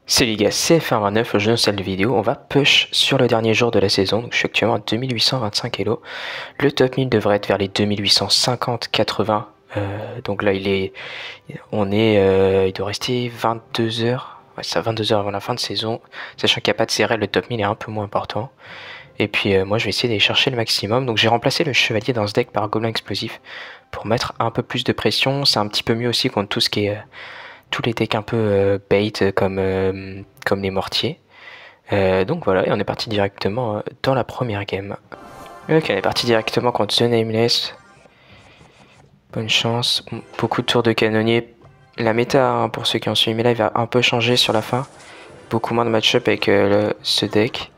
Salut les gars, c'est F129, aujourd'hui dans cette vidéo, on va push sur le dernier jour de la saison, donc je suis actuellement à 2825 Elo. Le top 1000 devrait être vers les 2850-80, donc là il doit rester 22 heures, ouais ça 22 heures avant la fin de saison, sachant qu'il n'y a pas de CRL, le top 1000 est un peu moins important. Et puis moi je vais essayer d'aller chercher le maximum, donc j'ai remplacé le chevalier dans ce deck par gobelin explosif, pour mettre un peu plus de pression, c'est un petit peu mieux aussi contre tout ce qui est... tous les decks un peu bait comme les mortiers. Donc voilà, et on est parti directement dans la première game. Ok, on est parti directement contre The Nameless. Bonne chance. Beaucoup de tours de canonnier. La méta, hein, pour ceux qui ont suivi mes lives, a un peu changé sur la fin. Beaucoup moins de match-up avec ce deck.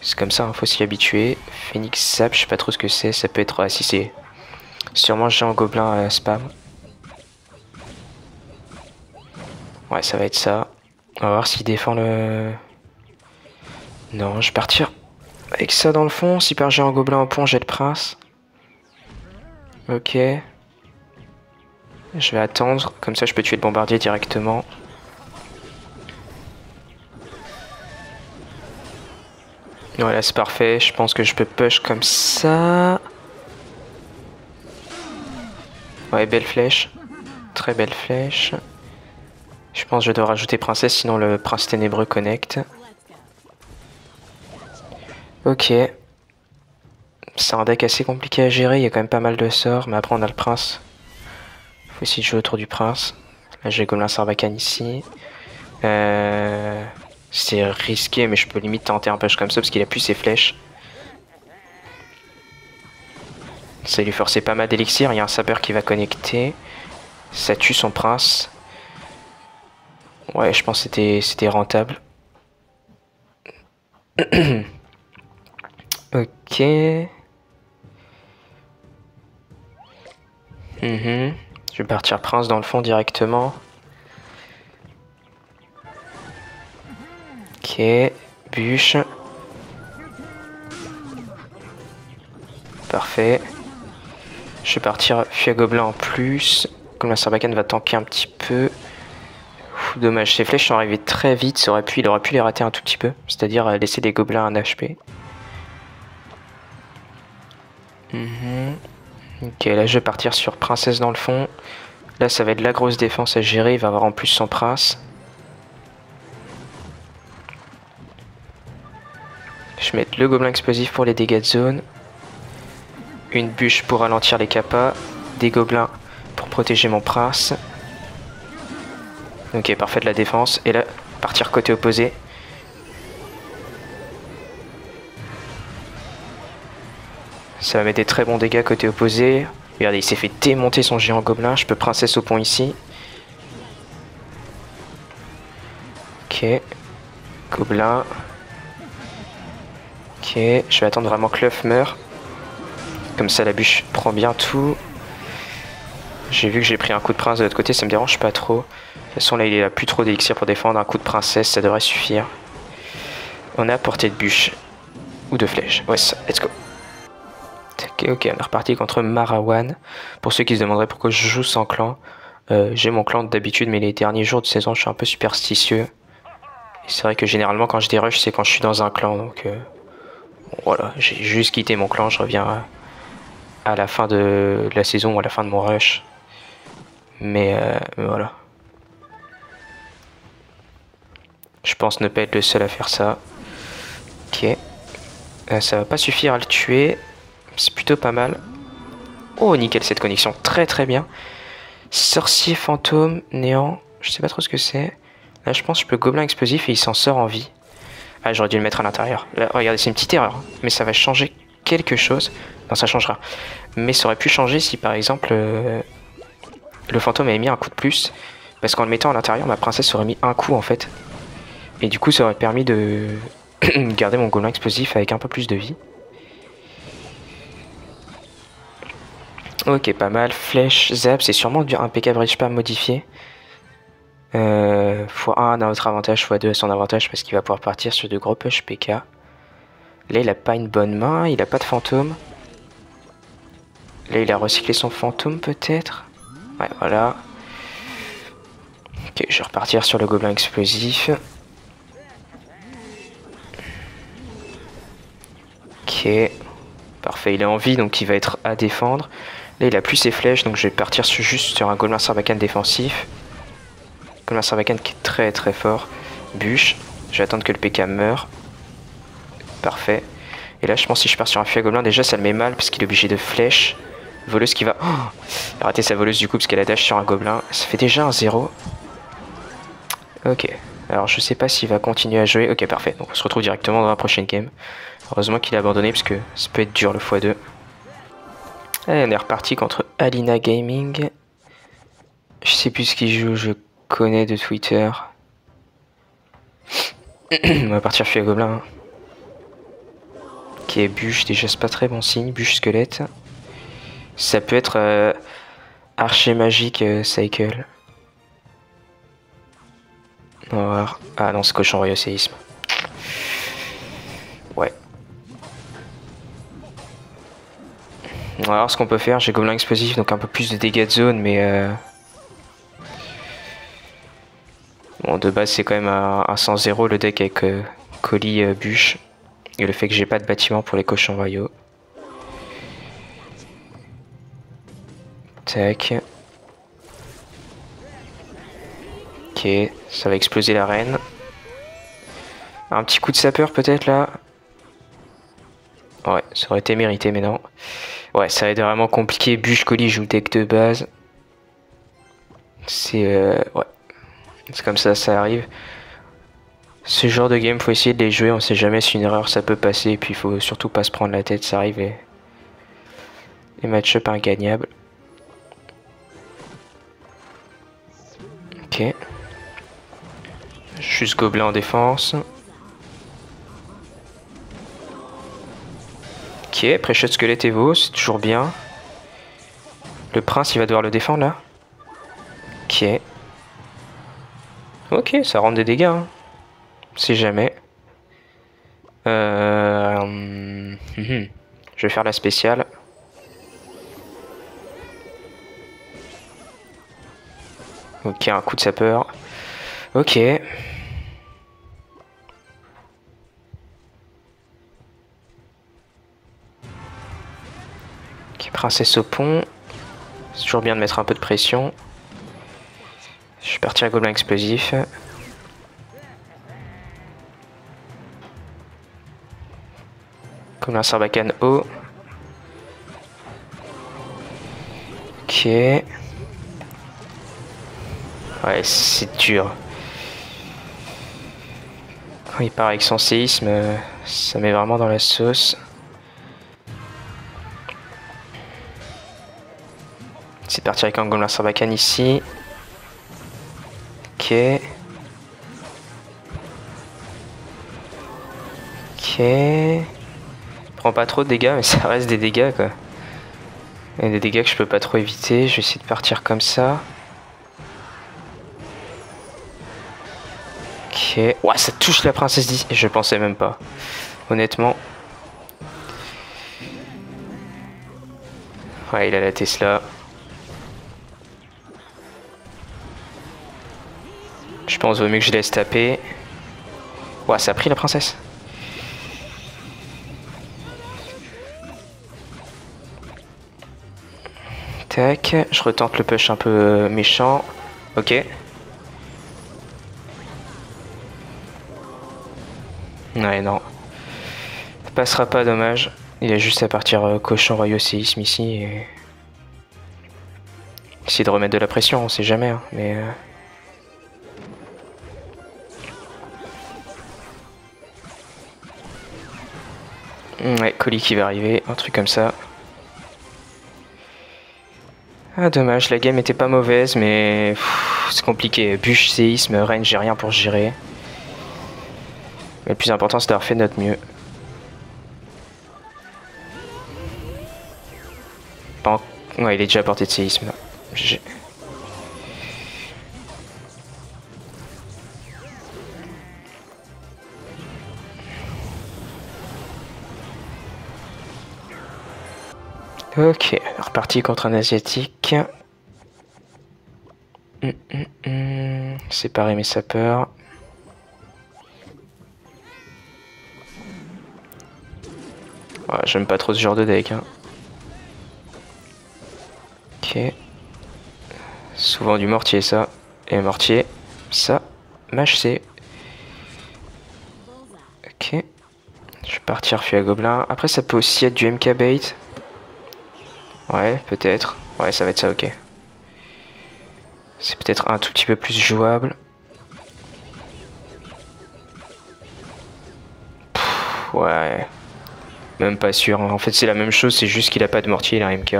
C'est comme ça, il faut s'y habituer. Phoenix Sap, je sais pas trop ce que c'est. Ça peut être... si c'est sûrement géant gobelin spam. Ouais, ça va être ça. On va voir s'il défend le... Non, je vais partir avec ça dans le fond. Super géant gobelin au pont, j'ai le prince. Ok. Je vais attendre. Comme ça, je peux tuer le bombardier directement. Voilà, c'est parfait. Je pense que je peux push comme ça. Ouais, belle flèche. Très belle flèche. Je pense que je dois rajouter princesse, sinon le prince ténébreux connecte. Ok. C'est un deck assez compliqué à gérer, il y a quand même pas mal de sorts, mais après on a le prince. Faut essayer de jouer autour du prince. Là j'ai gobelin sarbacane ici. C'est risqué, mais je peux limite tenter un push comme ça parce qu'il a plus ses flèches. Ça lui forcer pas mal d'élixir, il y a un saber qui va connecter. Ça tue son prince. Ouais, je pense que c'était rentable. Ok. Je vais partir prince dans le fond directement. Ok. Bûche. Parfait. Je vais partir fuie à gobelin en plus. Comme la sarbacane va tanker un petit peu. Dommage, ces flèches sont arrivées très vite. Il aurait pu les rater un tout petit peu. C'est-à-dire laisser des gobelins à 1 HP. Ok, là je vais partir sur princesse dans le fond. Là ça va être la grosse défense à gérer. Il va avoir en plus son prince. Je vais mettre le gobelin explosif pour les dégâts de zone. Une bûche pour ralentir les kappas. Des gobelins pour protéger mon prince. Ok, parfait de la défense. Et là, partir côté opposé. Ça va mettre des très bons dégâts côté opposé. Regardez, il s'est fait démonter son géant gobelin. Je peux princesse au pont ici. Ok. Gobelin. Ok, je vais attendre vraiment que l'œuf meure. Comme ça, la bûche prend bien tout. J'ai vu que j'ai pris un coup de prince de l'autre côté, ça me dérange pas trop. De toute façon, là, il a plus trop d'élixir pour défendre. Un coup de princesse, ça devrait suffire. On est à portée de bûche. Ou de flèche. Ouais, ça, let's go. Ok, on est reparti contre Marawan. Pour ceux qui se demanderaient pourquoi je joue sans clan, j'ai mon clan d'habitude, mais les derniers jours de saison, je suis un peu superstitieux. Et c'est vrai que généralement, quand je dérush, c'est quand je suis dans un clan. Donc bon, voilà, j'ai juste quitté mon clan, je reviens à la fin de la saison ou à la fin de mon rush. Mais voilà. Je pense ne pas être le seul à faire ça. Ok. Ça va pas suffire à le tuer. C'est plutôt pas mal. Oh, nickel cette connexion. Très très bien. Sorcier fantôme, néant. Je sais pas trop ce que c'est. Là, je pense que je peux gobelin explosif et il s'en sort en vie. Ah, j'aurais dû le mettre à l'intérieur. Là, regardez, c'est une petite erreur. Mais ça va changer quelque chose. Non, ça changera. Mais ça aurait pu changer si par exemple le fantôme avait mis un coup de plus. Parce qu'en le mettant à l'intérieur, ma princesse aurait mis un coup en fait. Et du coup, ça aurait permis de garder mon gobelin explosif avec un peu plus de vie. Ok, pas mal. Flèche, zap, c'est sûrement un PK Bridge pas modifié. x1 à notre avantage, x2 à son avantage parce qu'il va pouvoir partir sur de gros push PK. Là, il a pas une bonne main, il a pas de fantôme. Là, il a recyclé son fantôme peut-être. Ouais, voilà. Ok, je vais repartir sur le gobelin explosif. Ok. Parfait, il est en vie, donc il va être à défendre. Là, il a plus ses flèches, donc je vais partir juste sur un Golem Sarbacane défensif. Golem Sarbacane qui est très très fort. Bûche. Je vais attendre que le PK meure. Parfait. Et là, je pense que si je pars sur un fusil à gobelin, déjà ça le met mal parce qu'il est obligé de flèche. Voleuse qui va... Oh, il a raté sa voleuse du coup parce qu'elle a dash sur un gobelin. Ça fait déjà un 0. Ok. Alors je sais pas s'il va continuer à jouer. Ok, parfait. Donc on se retrouve directement dans la prochaine game. Heureusement qu'il a abandonné parce que ça peut être dur le x2. Allez, on est reparti contre Alina Gaming. Je sais plus ce qu'il joue, je connais de Twitter. On va partir fusil à gobelin. Ok, bûche, déjà c'est pas très bon signe. Bûche squelette. Ça peut être archer magique cycle. On va voir. Ah non, c'est cochon royal séisme. Ouais. On va voir ce qu'on peut faire. J'ai gobelin explosif, donc un peu plus de dégâts de zone, mais bon, de base c'est quand même un 100-0 le deck avec colis bûche. Et le fait que j'ai pas de bâtiment pour les cochons royaux. Tac. Ok, ça va exploser l'arène. Un petit coup de sapeur peut-être là. Ouais, ça aurait été mérité, mais non. Ouais, ça va être vraiment compliqué. Bûche, colis, joue deck de base. C'est... ouais. C'est comme ça arrive. Ce genre de game, faut essayer de les jouer. On sait jamais si une erreur ça peut passer. Et puis il faut surtout pas se prendre la tête, ça arrive. Et... les match-up ingagnables. Ok. Juste gobelin en défense. Ok, pré-shot squelette Evo, c'est toujours bien. Le prince, il va devoir le défendre là. Ok. Ok, ça rend des dégâts. Hein. C'est jamais. Je vais faire la spéciale. Ok, un coup de sapeur. Ok. Ok, princesse au pont. C'est toujours bien de mettre un peu de pression. Je vais partir à gobelin explosif. Gobelin sarbacane haut. Ok. Ouais, c'est dur. Quand il part avec son séisme, ça met vraiment dans la sauce. C'est parti avec un gobelin sarbacane ici. Ok. Ok. Prends pas trop de dégâts, mais ça reste des dégâts quoi. Il y a des dégâts que je peux pas trop éviter. Je vais essayer de partir comme ça. Ok. Ouais, ça touche la princesse d'ici. Je pensais même pas. Honnêtement. Ouais, il a la Tesla. Je pense vaut mieux que je laisse taper. Ouais, ça a pris la princesse. Tac, je retente le push un peu méchant. Ok. Ouais, non. Ça passera pas, dommage. Il a juste à partir cochon royaux séisme ici et... essayer de remettre de la pression, on sait jamais, hein, mais... Ouais, colis qui va arriver, un truc comme ça. Ah dommage, la game était pas mauvaise, mais c'est compliqué. Bûche, séisme, range, j'ai rien pour gérer. Mais le plus important, c'est d'avoir fait notre mieux. Bon, ouais, il est déjà à portée de séisme là. Ok, reparti contre un asiatique. Séparer mes sapeurs. Ouais, j'aime pas trop ce genre de deck. Hein. Ok. Souvent du mortier ça. Et mortier. Ça. Mâche C. Ok. Je vais partir fuir à gobelin. Après ça peut aussi être du MK bait. Ouais, peut-être. Ouais, ça va être ça, ok. C'est peut-être un tout petit peu plus jouable. Pff, ouais. Même pas sûr. En fait, c'est la même chose, c'est juste qu'il a pas de mortier, il a un MK.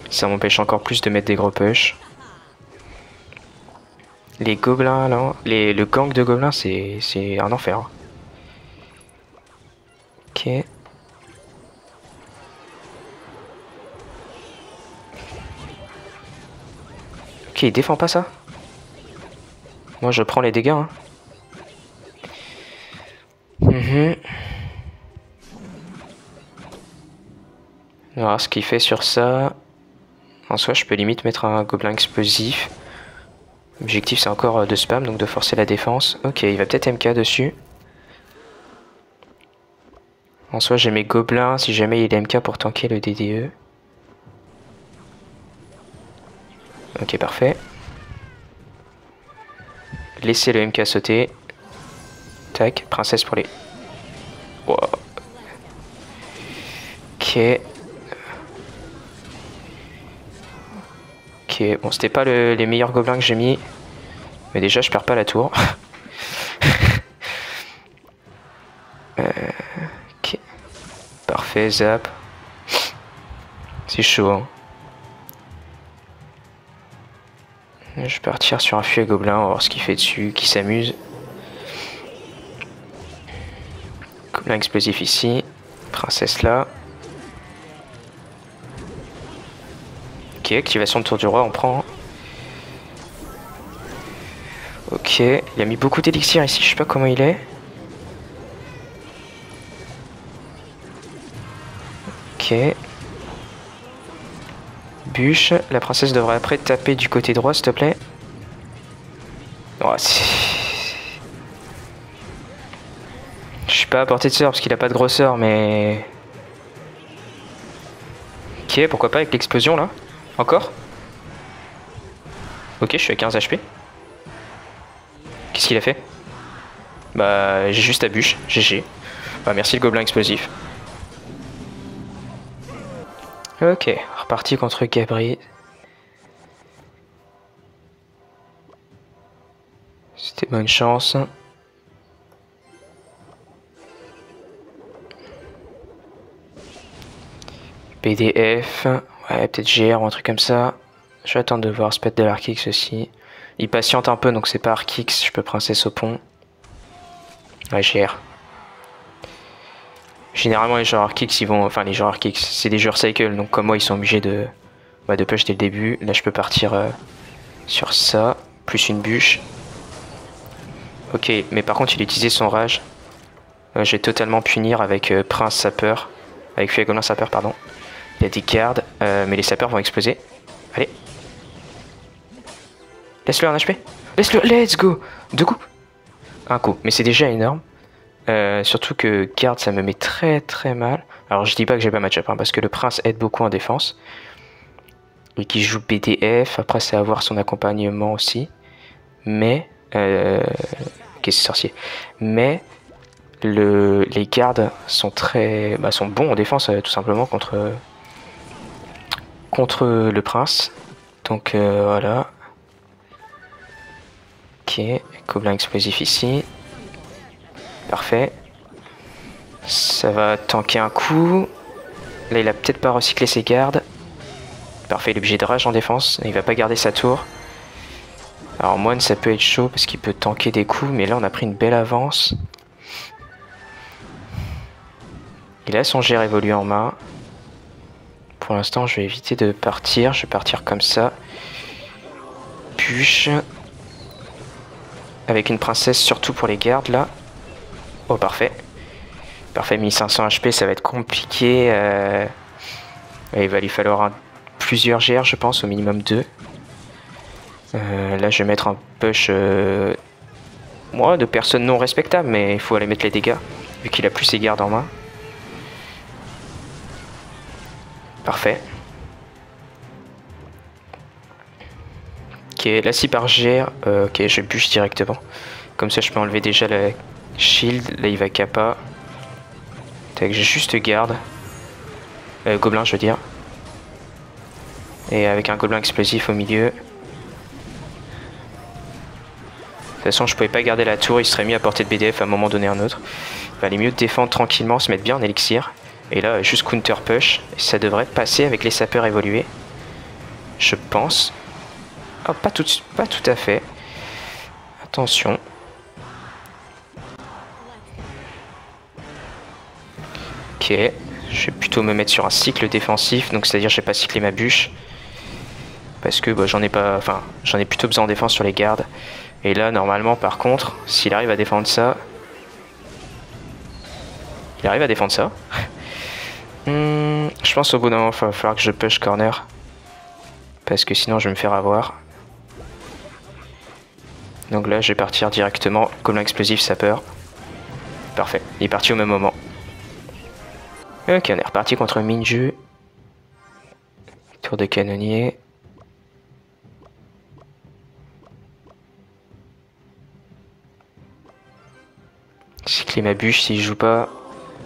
Ça m'empêche encore plus de mettre des gros push. Les gobelins, là, le gang de gobelins, c'est un enfer. Ok. Ok, il défend pas ça. Moi, je prends les dégâts. Hein. On va voir ce qu'il fait sur ça. En soi, je peux limite mettre un gobelin explosif. L'objectif, c'est encore de spam, donc de forcer la défense. Ok, il va peut-être MK dessus. En soi, j'ai mes gobelins si jamais il est MK pour tanker le DDE. Ok, parfait. Laissez le MK sauter. Tac, princesse pour les... Wow. Ok. Ok, bon, c'était pas les meilleurs gobelins que j'ai mis. Mais déjà, je perds pas la tour. Ok. Parfait, zap. C'est chaud, hein. Je vais partir sur un fuet gobelin, on va voir ce qu'il fait dessus, qui s'amuse. Gobelin explosif ici. Princesse là. Ok, activation de tour du roi, on prend. Ok, il a mis beaucoup d'élixir ici, je sais pas comment il est. Ok. Bûche, la princesse devrait après taper du côté droit, s'il te plaît. Oh, je suis pas à portée de sort parce qu'il a pas de grosseur, mais... Ok, pourquoi pas avec l'explosion là. Encore. Ok, je suis à 15 HP. Qu'est-ce qu'il a fait? Bah, j'ai juste à bûche, GG. Bah, merci le gobelin explosif. Ok, reparti contre Gabri. C'était bonne chance. PDF. Ouais, peut-être GR ou un truc comme ça. Je vais attendre de voir Spet de l'Arkix aussi. Il patiente un peu, donc c'est pas Arkix. Je peux princesse au pont. Ouais, GR. Généralement, les joueurs Arkix, ils vont... Enfin, les joueurs Arkix, c'est des joueurs Cycle. Donc comme moi, ils sont obligés de push dès le début. Là, je peux partir sur ça. Plus une bûche. Ok, mais par contre, il a utilisé son rage. Je vais totalement punir avec Prince Sapeur. Avec Fuegolin Sapeur, pardon. Il y a des gardes, mais les sapeurs vont exploser. Allez. Laisse-le un HP. Laisse-le. Let's go. 2 coups. Un coup. Mais c'est déjà énorme. Surtout que garde, ça me met très très mal. Alors je dis pas que j'ai pas match-up, hein, parce que le prince aide beaucoup en défense. Et qui joue BDF. Après, c'est à voir son accompagnement aussi. Mais... Ok, c'est sorcier. Mais... les gardes sont sont bons en défense tout simplement contre le prince. Donc voilà. Ok, gobelin explosif ici. Parfait. Ça va tanker un coup. Là il a peut-être pas recyclé ses gardes. Parfait, il est obligé de rage en défense. Il va pas garder sa tour. Alors moine ça peut être chaud parce qu'il peut tanker des coups. Mais là on a pris une belle avance. Il a son jet révolu en main. Pour l'instant, je vais éviter de partir. Je vais partir comme ça. Bûche. Avec une princesse, surtout pour les gardes, là. Oh, parfait. Parfait, 1500 HP, ça va être compliqué. Il va lui falloir plusieurs GR, je pense, au minimum 2. Là, je vais mettre un push... de personnes non respectables, mais il faut aller mettre les dégâts, vu qu'il a plus ses gardes en main. Parfait. Ok, là si par GR, ok, je bûche directement. Comme ça je peux enlever déjà la shield. Là il va kappa. Tac, j'ai juste garde. Gobelin je veux dire. Et avec un gobelin explosif au milieu. De toute façon je pouvais pas garder la tour, il serait mis à portée de BDF à un moment donné ou un autre. Il va aller mieux défendre tranquillement, se mettre bien en élixir. Et là juste counter push. Et ça devrait passer avec les sapeurs évolués. Je pense. Oh, pas tout à fait. Attention. Ok. Je vais plutôt me mettre sur un cycle défensif. Donc c'est-à-dire je vais pas cycler ma bûche. Parce que bah, j'en ai pas. Enfin, j'en ai plutôt besoin en défense sur les gardes. Et là, normalement, par contre, s'il arrive à défendre ça. Il arrive à défendre ça. Je pense au bout d'un moment, il va falloir que je push corner. Parce que sinon, je vais me faire avoir. Donc là, je vais partir directement. Gobelin explosif, sapeur. Parfait. Il est parti au même moment. Ok, on est reparti contre Minju. Tour de canonnier. Cycler ma bûche s'il joue pas.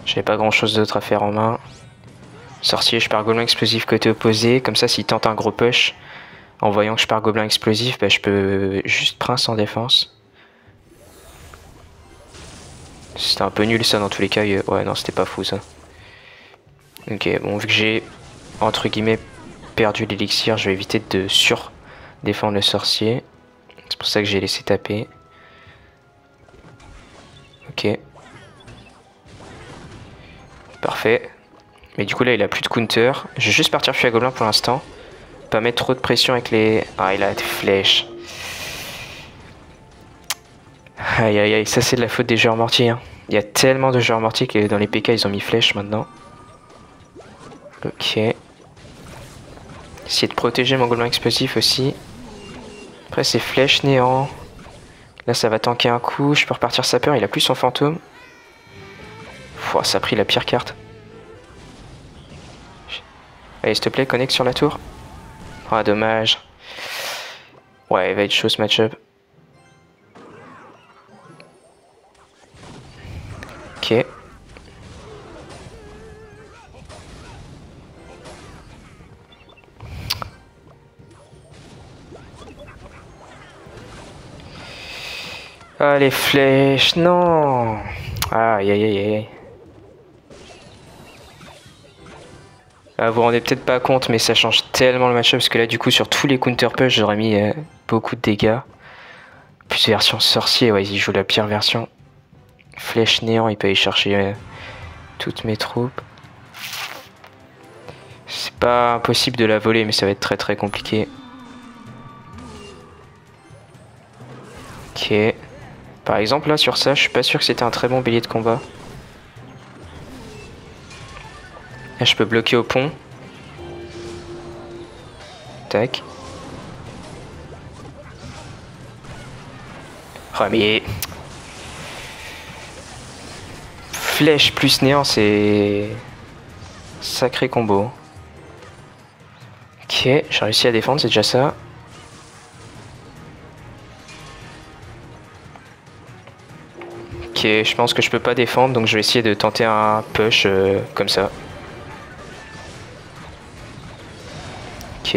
J'avais pas grand chose d'autre à faire en main. Sorcier, je pars gobelin explosif côté opposé. Comme ça, s'il tente un gros push, en voyant que je pars gobelin explosif, bah, je peux juste prince en défense. C'était un peu nul ça dans tous les cas. Ouais, non, c'était pas fou ça. Ok, bon, vu que j'ai entre guillemets perdu l'élixir, je vais éviter de sur-défendre le sorcier. C'est pour ça que j'ai laissé taper. Ok. Parfait. Mais du coup là il a plus de counter. Je vais juste partir fuir gobelin pour l'instant. Pas mettre trop de pression avec les... Ah il a des flèches. Aïe aïe aïe, ça c'est de la faute des joueurs mortiers. Hein. Il y a tellement de joueurs mortiers que dans les PK ils ont mis flèches maintenant. Ok. Essayer de protéger mon gobelin explosif aussi. Après c'est flèche néant. Là ça va tanker un coup. Je peux repartir sapeur, il a plus son fantôme. Pouah, ça a pris la pire carte. Allez, s'il te plaît, connecte sur la tour. Ah, dommage. Ouais, il va être chaud ce match-up. Ok. Ah, les flèches, non. Aïe, aïe, aïe, aïe. Ah, vous vous rendez peut-être pas compte, mais ça change tellement le match-up parce que là, du coup, sur tous les counter push, j'aurais mis beaucoup de dégâts. Plus version sorcier, ouais, il joue la pire version. Flèche néant, il peut aller chercher toutes mes troupes. C'est pas impossible de la voler, mais ça va être très très compliqué. Ok. Par exemple, là, sur ça, je suis pas sûr que c'était un très bon bélier de combat. Là, je peux bloquer au pont. Tac. Oh, mais... Flèche plus néant, c'est... Sacré combo. Ok, j'ai réussi à défendre, c'est déjà ça. Ok, je pense que je peux pas défendre, donc je vais essayer de tenter un push comme ça. Ok.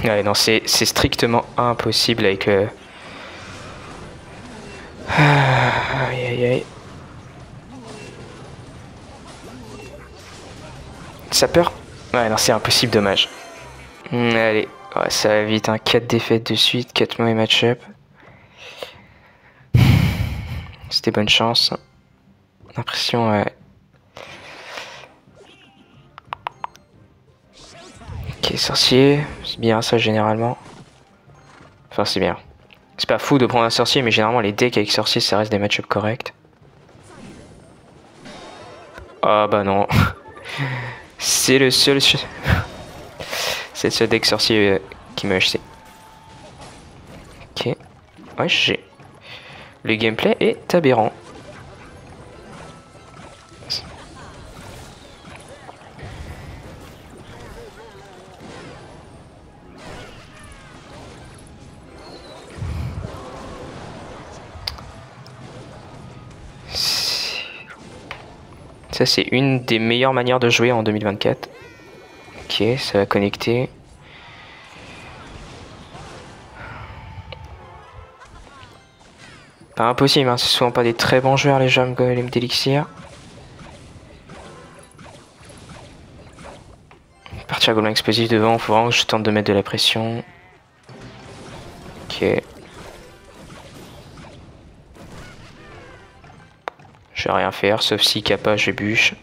Ouais, non, c'est strictement impossible avec... Aïe, aïe, aïe. Sapeur? Ouais, non, c'est impossible, dommage. Allez, ouais, ça va vite, hein. 4 défaites de suite, 4 mauvais match-up. C'était bonne chance. L'impression, ouais. Ok, sorcier, c'est bien ça généralement. Enfin, c'est bien. C'est pas fou de prendre un sorcier, mais généralement les decks avec sorcier, ça reste des match-ups corrects. Ah bah non. C'est le seul... C'est le seul deck sorcier qui m'a acheté. Ouais, GG. Le gameplay est aberrant. Ça, c'est une des meilleures manières de jouer en 2024. Ok, ça va connecter. Pas impossible, hein, c'est souvent pas des très bons joueurs les gens golems d'élixir. Partir gobelin explosif devant, faut vraiment que je tente de mettre de la pression. Ok. Je vais rien faire, sauf si Kappa je bûche.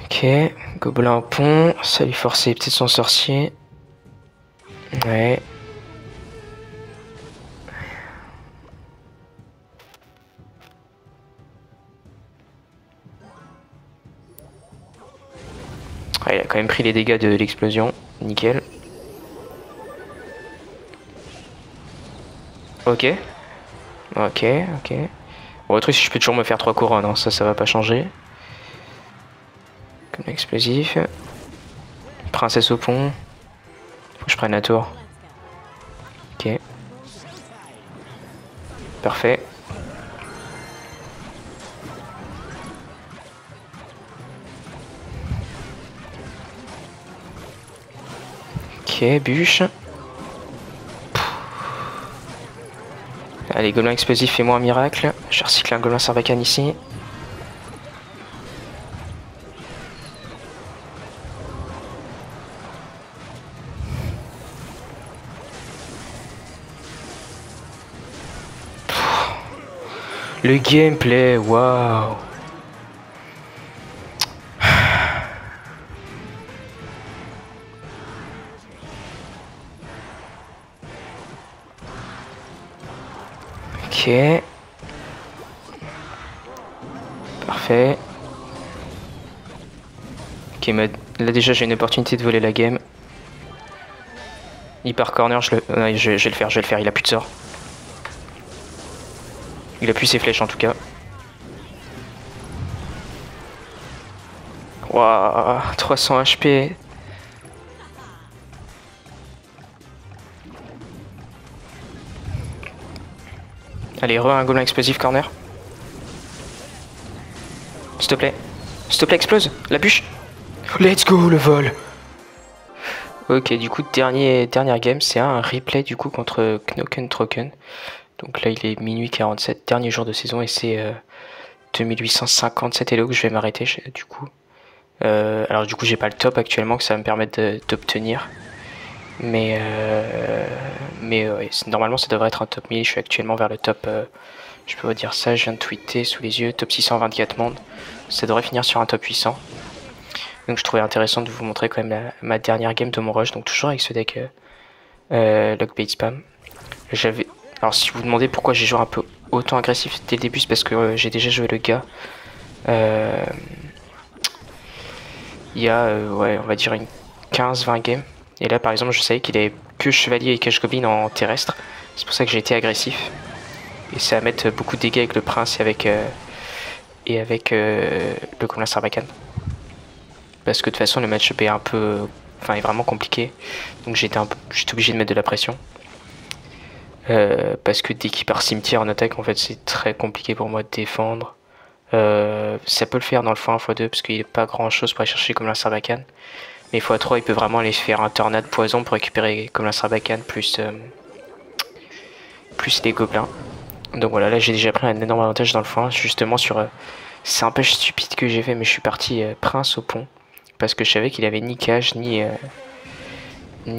Ok, gobelin au pont, ça lui forcer peut-être son sorcier. Ouais. Ouais, il a quand même pris les dégâts de l'explosion. Nickel. Ok. Ok, ok. Bon, le truc, c'est que je peux toujours me faire 3 couronnes, hein. Ça va pas changer. Comme explosif. Princesse au pont. Faut que je prenne la tour. Ok. Parfait. Ok, bûche. Allez, gobelin explosif, fais-moi un miracle. Je recycle un gobelin sarbacane ici. Le gameplay, waouh. Ok. Parfait. Ok, là déjà j'ai une opportunité de voler la game. Il part corner, je vais le faire, il a plus de sort. Il a plus ses flèches en tout cas. Waouh, 300 HP. Allez, un gobelin explosif corner. S'il te plaît. S'il te plaît, explose. La bûche. Let's go, le vol. Ok, du coup, dernière game, c'est un replay du coup contre Knoken Troken. Donc là, il est minuit 47, dernier jour de saison, et c'est 2857 Elo que je vais m'arrêter du coup. Alors du coup, j'ai pas le top actuellement que ça va me permettre d'obtenir. Mais ouais, normalement, ça devrait être un top 1000. Je suis actuellement vers le top... je peux vous dire ça, je viens de tweeter sous les yeux, top 624 mondes. Ça devrait finir sur un top 800. Donc je trouvais intéressant de vous montrer quand même ma dernière game de mon rush. Donc toujours avec ce deck Lockbait Spam. Alors si vous vous demandez pourquoi j'ai joué un peu autant agressif dès le début, c'est parce que j'ai déjà joué le gars. Il y a, ouais, on va dire une 15-20 games. Et là par exemple je savais qu'il avait que chevalier et cache goblin en terrestre. C'est pour ça que j'ai été agressif. Et c'est à mettre beaucoup de dégâts avec le prince et avec le gobelin sarbacane. Parce que de toute façon le match-up est un peu... Enfin est vraiment compliqué. Donc j'étais obligé de mettre de la pression. Parce que dès qu'il part cimetière en attaque, en fait c'est très compliqué pour moi de défendre. Ça peut le faire dans le x1, x2 parce qu'il n'y a pas grand chose pour aller chercher comme la sarbacane. Mais x3 il peut vraiment aller faire un tornade poison pour récupérer comme la sarbacane plus les gobelins. Donc voilà, là j'ai déjà pris un énorme avantage dans le x1 justement sur... c'est un peu stupide que j'ai fait, mais je suis parti prince au pont. Parce que je savais qu'il avait ni cage ni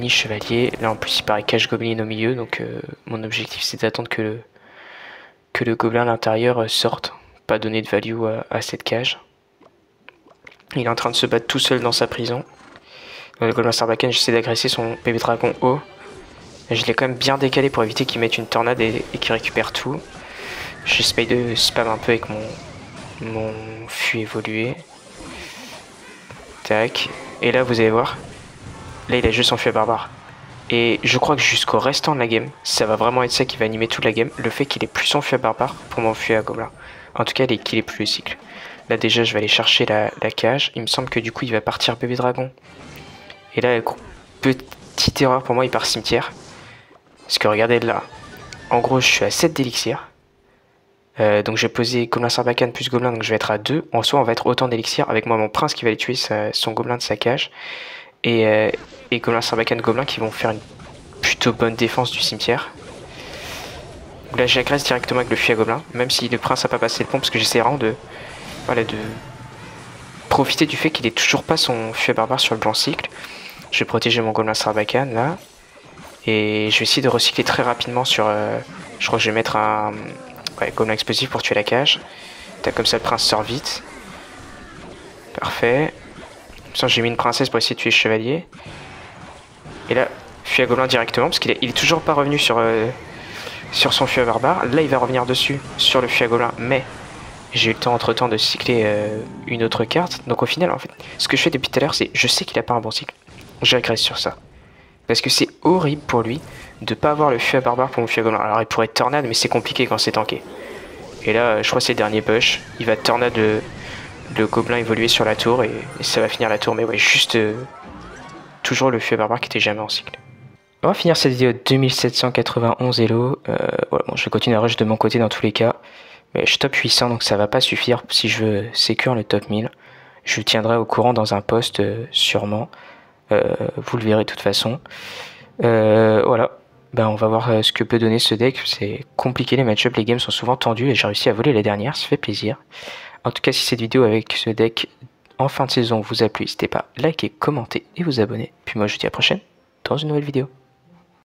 chevalier. Là en plus il paraît cage goblin au milieu, donc mon objectif c'est d'attendre que le gobelin à l'intérieur sorte. Pas donner de value à cette cage. Il est en train de se battre tout seul dans sa prison. Le gobelin sarbacane, j'essaie d'agresser son bébé dragon haut. Je l'ai quand même bien décalé pour éviter qu'il mette une tornade et qu'il récupère tout. J'essaie de spam un peu avec mon fût évolué. Tac. Et là vous allez voir. Là, il a juste enfui à barbare. Et je crois que jusqu'au restant de la game, ça va vraiment être ça qui va animer toute la game. Le fait qu'il ait plus son feu à barbare pour m'enfuir à gobelin. En tout cas, qu'il ait plus le cycle. Là déjà, je vais aller chercher la cage. Il me semble que du coup, il va partir bébé dragon. Et là, petite erreur pour moi, il part cimetière. Parce que regardez là. En gros, je suis à 7 d'élixir. Donc je vais poser gobelin sarbacane plus gobelin, donc je vais être à 2. En soi, on va être autant d'élixir. Avec moi, mon prince qui va aller tuer son gobelin de sa cage. Et gobelin sarbacane gobelin qui vont faire une plutôt bonne défense du cimetière. Là, j'agresse directement avec le fusil à gobelin. Même si le prince n'a pas passé le pont, parce que j'essaie vraiment de profiter du fait qu'il ait toujours pas son fusil à barbare sur le blanc cycle. Je vais protéger mon gobelin sarbacane là. Et je vais essayer de recycler très rapidement sur... je crois que je vais mettre un gobelin explosif pour tuer la cage. Comme ça, le prince sort vite. Parfait. J'ai mis une princesse pour essayer de tuer le chevalier. Et là, fusil à gobelin directement, parce qu'il est toujours pas revenu sur son fusil à barbare. Là, il va revenir dessus sur le fusil à gobelin, mais j'ai eu le temps entre-temps de cycler une autre carte. Donc au final, en fait, ce que je fais depuis tout à l'heure, c'est je sais qu'il a pas un bon cycle. J'agresse sur ça. Parce que c'est horrible pour lui de pas avoir le fusil à barbare pour mon fusil à gobelin. Alors il pourrait être tornade, mais c'est compliqué quand c'est tanké. Et là, je crois que c'est le dernier push. Il va tornade le gobelin évoluer sur la tour et ça va finir la tour. Mais ouais, juste toujours le fusil à barbare qui était jamais en cycle. On va finir cette vidéo 2791 Elo. Voilà, bon, je vais continuer à rush de mon côté dans tous les cas. Mais je top 800 donc ça va pas suffire si je veux sécure le top 1000. Je tiendrai au courant dans un post sûrement. Vous le verrez de toute façon. Voilà. Ben, on va voir ce que peut donner ce deck. C'est compliqué les match-ups, les games sont souvent tendus et j'ai réussi à voler la dernière, ça fait plaisir. En tout cas, si cette vidéo avec ce deck en fin de saison vous a plu, n'hésitez pas à liker, commenter et vous abonner. Puis moi je vous dis à la prochaine dans une nouvelle vidéo.